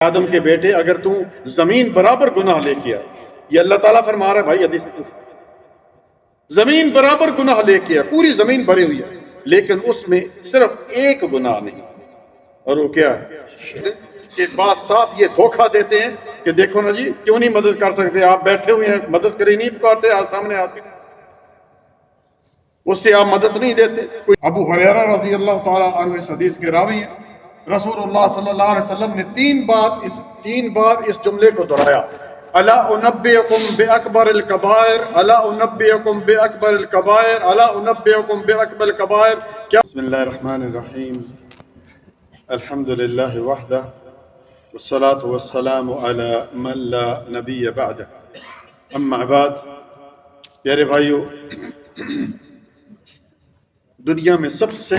آدم کے بیٹے اگر تو زمین برابر گناہ لے کے آئے، یہ اللہ تعالیٰ فرما رہا ہے بھائی حدیث قدسی، زمین برابر گناہ لے کے آئے، پوری زمین بھری ہوئی ہے لیکن اس میں صرف ایک گناہ نہیں، اور وہ کیا ہے کہ بات ساتھ یہ دھوکہ دیتے ہیں کہ دیکھو نا جی کیوں نہیں مدد کر سکتے، آپ بیٹھے ہوئے ہیں مدد کری نہیں پکارتے، آج سامنے آتے اس سے آپ مدد نہیں دیتے۔ ابو ہریرہ رضی اللہ تعالیٰ عنہ اس حدیث کے راوی ہیں، رسول اللہ صلی اللہ علیہ وسلم نے تین بار اس جملے کو دہرایا، الا انبئکم باکبر الکبائر، الا انبئکم باکبر الکبائر، الا انبئکم باکبر الکبائر۔ کیا بسم اللہ الرحمن الرحیم، الحمد للہ وحدہ والصلاة والسلام علی من لا نبی بعدہ، اما بعد۔ پیارے بھائیو، دنیا میں سب سے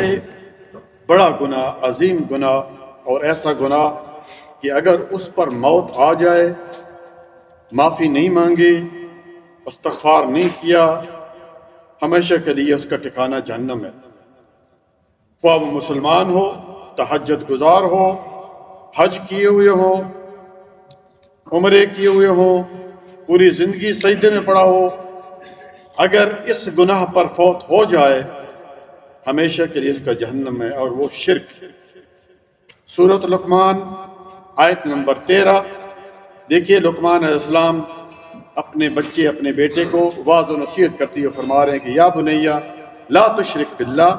بڑا گناہ، عظیم گناہ اور ایسا گناہ کہ اگر اس پر موت آ جائے، معافی نہیں مانگی، استغفار نہیں کیا، ہمیشہ کے لیے اس کا ٹھکانہ جہنم ہے۔ خواہ وہ مسلمان ہو، تہجد گزار ہو، حج کیے ہوئے ہو، عمرے کیے ہوئے ہو، پوری زندگی سجدے میں پڑا ہو، اگر اس گناہ پر فوت ہو جائے ہمیشہ کے لیے اس کا جہنم ہے، اور وہ شرک۔ سورۃ لقمان آیت نمبر 13، دیکھیے لقمان علیہ السلام اپنے بچے، اپنے بیٹے کو واعظ و نصیحت کرتی ہوئے فرما رہے ہیں کہ یا بنیا لا تشرک باللہ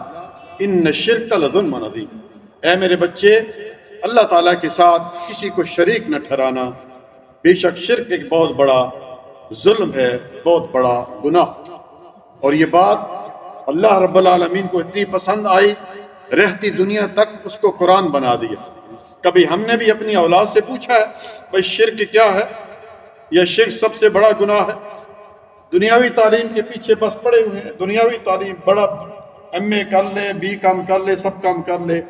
ان الشرک لظلم عظیم، اے میرے بچے اللہ تعالیٰ کے ساتھ کسی کو شریک نہ ٹھہرانا، بے شک شرک ایک بہت بڑا ظلم ہے، بہت بڑا گناہ۔ اور یہ بات اللہ رب العالمین کو اتنی پسند آئی، رہتی دنیا تک اس کو قرآن بنا دیا۔ کبھی ہم نے بھی اپنی اولاد سے پوچھا ہے بھائی شرک کیا ہے؟ یہ شرک سب سے بڑا گناہ ہے۔ دنیاوی تعلیم کے پیچھے بس پڑے ہوئے ہیں، دنیاوی تعلیم بڑا ایم اے کر لے، بی کام کر لے، سب کام کر لے،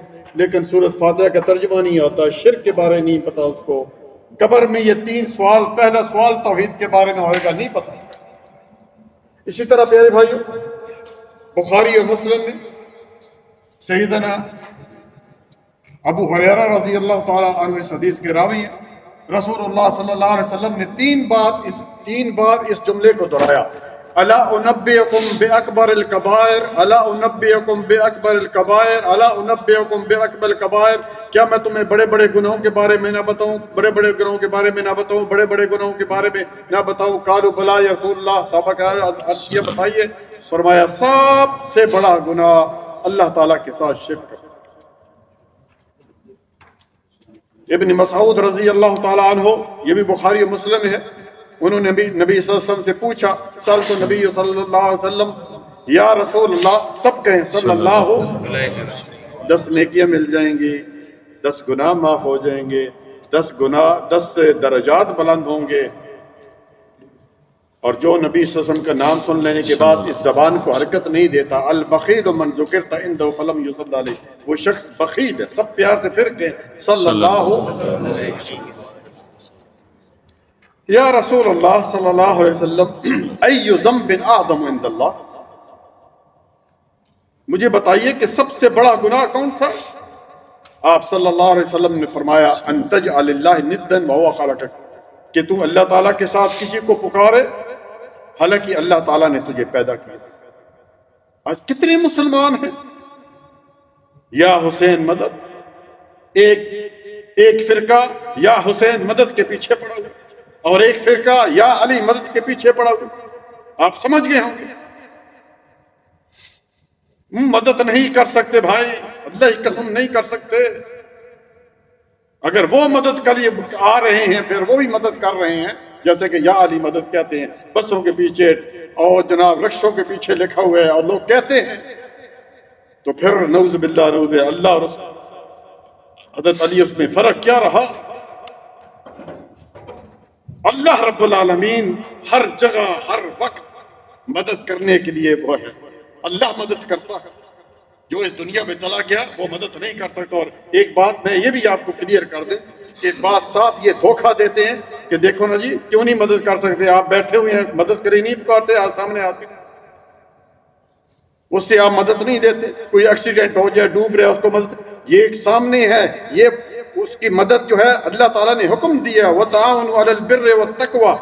لیکن سورۃ فاتحہ کا ترجمہ نہیں آتا، شرک کے بارے نہیں پتا اس کو، قبر میں یہ 3 سوال، پہلا سوال توحید کے بارے میں ہوئے گا نہیں پتا۔ اسی طرح پیارے بھائیو، بخاری اور مسلم میں سیدنا ابو ہریرہ رضی اللہ تعالیٰ عنہ اس حدیث کے راوی ہیں، رسول اللہ صلی اللہ علیہ وسلم نے تین بار اس جملے کو دہرایا، الا انبئکم باکبر الکبائر، الا انبئکم باکبر الکبائر، الا انبئکم باکبر الکبائر، کیا میں تمہیں بڑے بڑے گناہوں کے بارے میں نہ بتاؤں، بڑے بڑے گناہوں کے بارے میں نہ بتاؤں، بڑے بڑے گناہوں کے بارے میں نہ بتاؤں؟ قالوا بلا یا رسول اللہ، صحابہ عرض کیا بتائیے، فرمایا سب سے بڑا گناہ اللہ تعالیٰ کے ساتھ شرک کرنا۔ ابن مسعود رضی اللہ تعالیٰ عنہ، یہ بھی بخاری و مسلم ہے، انہوں نے نبی صلی اللہ علیہ وسلم سے پوچھا، سألت النبی صلی اللہ علیہ وسلم یا رسول اللہ، سب کہیں صلی اللہ علیہ وسلم، 10 نیکیاں مل جائیں گی، 10 گناہ معاف ہو جائیں گے، 10 درجات بلند ہوں گے، اور جو نبی صلی اللہ علیہ وسلم کا نام سن لینے کے بعد اس زبان کو حرکت نہیں دیتا، البخیل من ذکرت عنده فلم یصلی علیہ، وہ شخص بخیل ہے۔ سب پیار سے پھر کہ صلی اللہ علیہ وسلم۔ یا رسول اللہ صلی اللہ علیہ وسلم، ای ذنب اعظم عند اللہ، مجھے بتائیے کہ سب سے بڑا گناہ کون سا؟ آپ صلی اللہ علیہ وسلم نے فرمایا ان تجعل اللہ ندا وهو خلقک، کہ تم اللہ تعالیٰ کے ساتھ کسی کو پکارے حالانکہ اللہ تعالیٰ نے تجھے پیدا کیا۔ آج کتنے مسلمان ہیں یا حسین مدد، ایک فرقہ یا حسین مدد کے پیچھے پڑا ہوا، اور ایک فرقہ یا علی مدد کے پیچھے پڑا ہوا۔ آپ سمجھ گئے ہوں گے، مدد نہیں کر سکتے بھائی، اللہ کی قسم نہیں کر سکتے۔ اگر وہ مدد کے لیے آ رہے ہیں پھر وہ بھی مدد کر رہے ہیں، جیسے کہ یا علی مدد کہتے ہیں، بسوں کے پیچھے اور جناب رکشوں کے پیچھے لکھا ہوا ہے اور لوگ کہتے ہیں، تو پھر نعوذ باللہ رود اللہ اور حضرت علی، اس میں فرق کیا رہا؟ اللہ رب العالمین ہر جگہ ہر وقت مدد کرنے کے لیے وہ ہے، اللہ مدد کرتا ہے، جو اس دنیا میں چلا گیا وہ مدد نہیں کر سکتا۔ اور ایک بات میں یہ بھی آپ کو کلیئر کر دیں، ایک بات ساتھ یہ دھوکہ دیتے ہیں کہ دیکھو نا جی کیوں نہیں مدد کر سکتے، آپ بیٹھے ہوئے ہیں مدد کری نہیں پکارتے، آج سامنے آتے اس سے آپ مدد نہیں دیتے، کوئی ایکسیڈنٹ ہو جائے ڈوب رہے اس کو مدد، یہ ایک سامنے ہے، یہ اس کی مدد جو ہے اللہ تعالیٰ نے حکم دیا وَتَعَاوَنُوا عَلَى الْبِرِّ وَالتَّقْوَى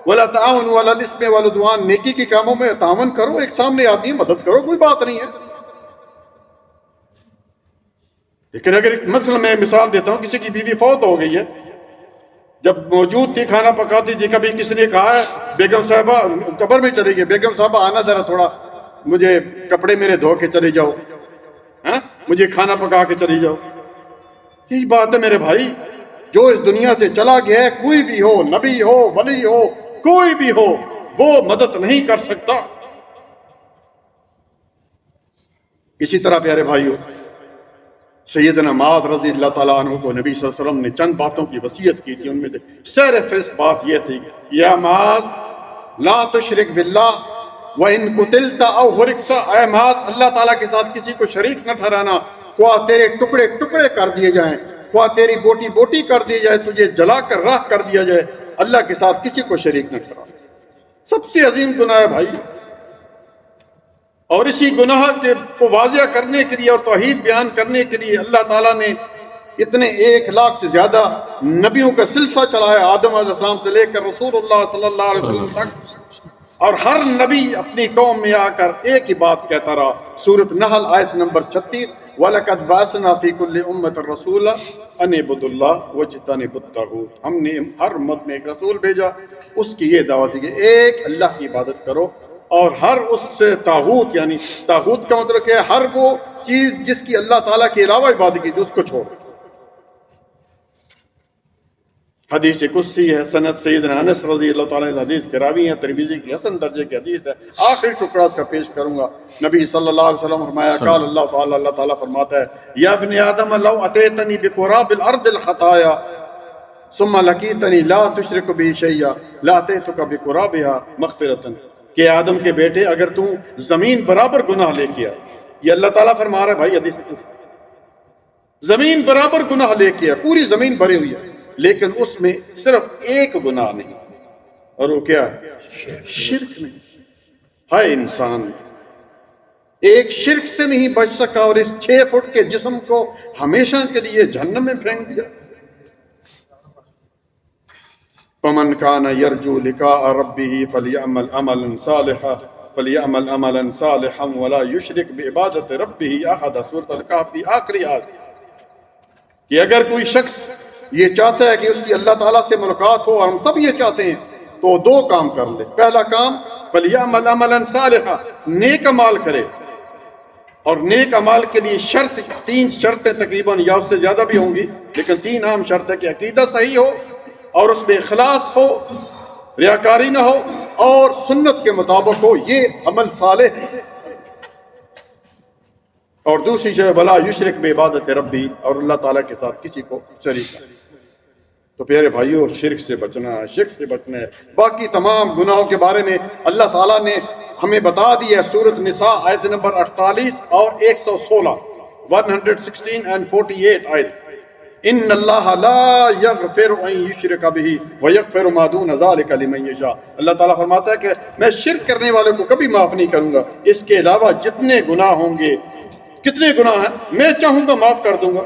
وَلَا تَعَاوَنُوا عَلَى الْإِثْمِ وَالْعُدْوَانِ، نیکی کے کاموں میں تعاون کرو، ایک سامنے آدمی مدد کرو، کوئی بات نہیں ہے۔ لیکن اگر ایک مثلا میں مثال دیتا ہوں، کسی کی بیوی فوت ہو گئی ہے، جب موجود تھی کھانا پکاتی تھی، کبھی کسی نے کہا ہے بیگم صاحبہ قبر میں چلی گئی، بیگم صاحبہ آنا ذرا تھوڑا مجھے کپڑے میرے دھو کے چلے جاؤ، ہاں مجھے کھانا پکا کے چلی جاؤ۔ یہی بات ہے میرے بھائی، جو اس دنیا سے چلا گیا ہے، کوئی بھی ہو، نبی ہو، ولی ہو، کوئی بھی ہو، وہ مدد نہیں کر سکتا۔ اسی طرح پیارے بھائیو، سیدنا معاذ رضی اللہ تعالیٰ عنہ کو نبی صلی اللہ علیہ وسلم نے چند باتوں کی وصیت کی تھی، ان میں سے سر فہرست بات یہ تھی، یا معاذ لا تشرک باللہ وَإِن قُتِلْتَ أَوْ حُرِقْتَ، اے معاذ اللہ تعالیٰ کے ساتھ کسی کو شریک نہ ٹھہرانا، خواہ تیرے ٹکڑے ٹکڑے کر دیے جائیں، خواہ تیری بوٹی بوٹی کر دی جائے، تجھے جلا کر راکھ کر دیا جائے، اللہ کے ساتھ کسی کو شریک نہ ٹھہرانا۔ سب سے عظیم گناہ ہے بھائی، اور اسی گناہ کو واضح کرنے کے لیے اور توحید بیان کرنے کے لیے اللہ تعالیٰ نے اتنے 1,00,000 سے زیادہ نبیوں کا سلسلہ چلایا، آدم علیہ السلام سے لے کر رسول اللہ صلی اللہ علیہ وسلم تک، اور ہر نبی اپنی قوم میں آ کر ایک ہی بات کہتا رہا۔ سورۃ نحل آیت نمبر 36، وَلَقَدْ بَعَثْنَا فِي كُلِّ أُمَّةٍ رَسُولًا أَنِ اعْبُدُوا اللَّهَ وَاجْتَنِبُوا الطَّاغُوتَ، ہم نے ہر امت میں ایک رسول بھیجا، اس کی یہ دعوت ہے کہ ایک اللہ کی عبادت کرو، اور ہر اس سے طاغوت، یعنی طاغوت کا مطلب کہ ہر وہ چیز جس کی اللہ تعالیٰ کے علاوہ عبادت کی تھی اس کو چھوڑو۔ حدیث قدسی ہے، سند سیدنا انس رضی اللہ تعالیٰ عنہ حدیث کے راوی ہیں، ترمذی کی حسن درجے کی حدیث ہے۔ آخری ٹکڑا اس کا پیش کروں گا۔ نبی صلی اللہ علیہ وسلم فرمایا، قال اللہ تعالیٰ فرماتا ہے، یا ابن آدم لو اتیتنی بقراب الارض الخطایا ثم لقیتنی لا تشرک بی شیئا لاتیتک بقرابها مغفرۃ، کہ آدم کے بیٹے اگر تو زمین برابر گناہ لے کے آئے، یہ اللہ تعالیٰ فرما رہا ہے بھائی حدیث قدسی، زمین برابر گناہ لے کے آئے، پوری زمین بھری ہوئی ہے، لیکن اس میں صرف ایک گناہ نہیں، اور وہ کیا ہے؟ شرک نہیں۔ ہائے انسان، ایک شرک سے نہیں بچ سکا اور اس 6 فٹ کے جسم کو ہمیشہ کے لیے جہنم میں پھینک دیا۔ فَمَنْ كَانَ يَرْجُو لِقَاءَ رَبِّهِ فَلْيَعْمَلْ عَمَلًا صَالِحًا وَلَا يُشْرِكْ بِعِبَادَةِ رَبِّهِ أَحَدًا، سورۃ الکہف کی آخری آیت، کہ اگر کوئی شخص یہ چاہتا ہے کہ اس کی اللہ تعالیٰ سے ملاقات ہو، اور ہم سب یہ چاہتے ہیں، تو 2 کام کر لے۔ پہلا کام فَلْيَعْمَلْ عَمَلًا صَالِحًا، نیک عمال کرے، اور نیک عمال کے لیے شرط 3 شرطیں تقریباً یا اس سے زیادہ بھی ہوں گی، لیکن 3 عام شرط ہے کہ عقیدہ صحیح ہو، اور اس میں اخلاص ہو، ریاکاری نہ ہو، اور سنت کے مطابق ہو، یہ عمل صالح ہے۔ اور دوسری شے ولا یشرک بعبادت ربی، اور اللہ تعالیٰ کے ساتھ کسی کو شریک نہ۔ تو پیارے بھائیوں، شرک سے بچنا ہے، شرک سے بچنا ہے۔ باقی تمام گناہوں کے بارے میں اللہ تعالیٰ نے ہمیں بتا دیا ہے، سورۃ نساء آیت نمبر 48 اور 116، 116 and 48 آیت، ان اللہ لا یغفر ان یشرک بہ ویغفر ما دون ذلک لمن یشاء، اللہ تعالیٰ فرماتا ہے کہ میں شرک کرنے والوں کو کبھی معاف نہیں کروں گا، اس کے علاوہ جتنے گناہ ہوں گے، کتنے گناہ ہیں، میں چاہوں گا معاف کر دوں گا،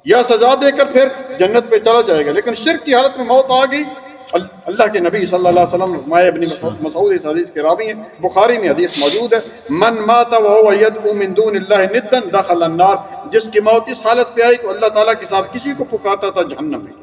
یا سزا دے کر پھر جنت پہ چلا جائے گا۔ لیکن شرک کی حالت میں موت آ گئی، اللہ کے نبی صلی اللہ علیہ وسلم فرمایا، ابن مسعود اس حدیث کے راوی ہیں، بخاری میں حدیث موجود ہے، من مات وهو يدعو من دون اللہ ندا دخل النار، جس کی موت اس حالت پہ آئی کہ اللہ تعالیٰ کے ساتھ کسی کو پکارتا تھا، جہنم میں۔